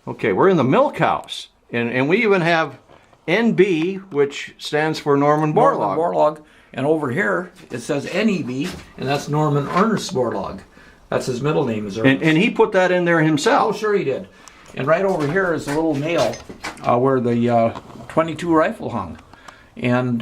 Okay, we're in the milk house, and we even have NB, which stands for Norman Borlaug. Norman Borlaug. And over here, it says NEB, and that's Norman Ernest Borlaug. That's his middle name is Ernest. And he put that in there Oh, himself. sure he did. And right over here is a little nail where the 22 rifle hung. And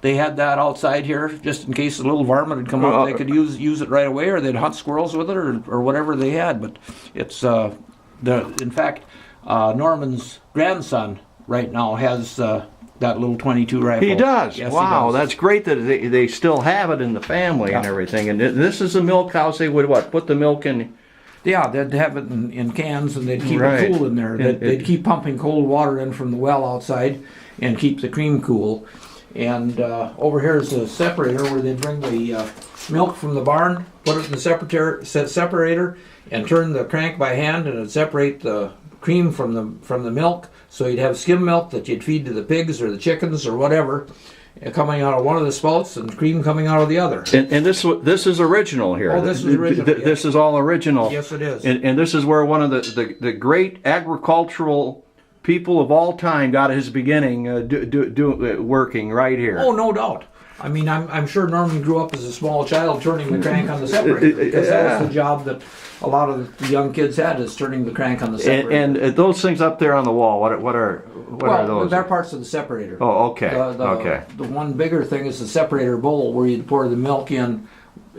they had that outside here just in case a little varmint had come up. They could use it right away, or they'd hunt squirrels with it, or whatever they had. But it's in fact, Norman's grandson right now has that little 22 rifle. He does. Yes, Wow, he does. that's great that they still have it in the family and everything. And this is a milk house. They would put the milk in. Yeah, they'd have it in cans, and they'd keep Right. it cool in there. They'd keep pumping cold water in from the well outside and keep the cream cool. And over here is a separator where they bring the milk from the barn, put it in the separator, and turn the crank by hand, and it'd separate the cream from the milk. So you'd have skim milk that you'd feed to the pigs or the chickens or whatever, coming out of one of the spouts, and cream coming out of the other. And this is original here. Oh, this is original, yes. This is all original. Yes, it is. And this is where one of the great agricultural people of all time got his beginning working right here. Oh, no doubt. I mean, I'm sure Norman grew up as a small child turning the crank on the separator, because that was the job that a lot of the young kids had, is turning the crank on the separator. And those things up there on the wall, what are those? They're parts of the separator. Oh, okay. Okay. The one bigger thing is the separator bowl, where you'd pour the milk in,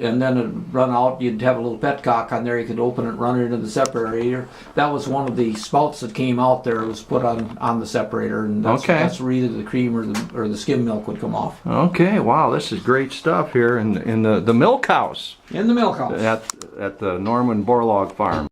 and then it'd run out. You'd have a little petcock on there. You could open it and run it into the separator. That was one of the spouts that came out there. It was put on the separator, and that's where either the cream or the skim milk would come off. Okay. Wow, this is great stuff here in the milk house. In the milk house. At the Norman Borlaug farm.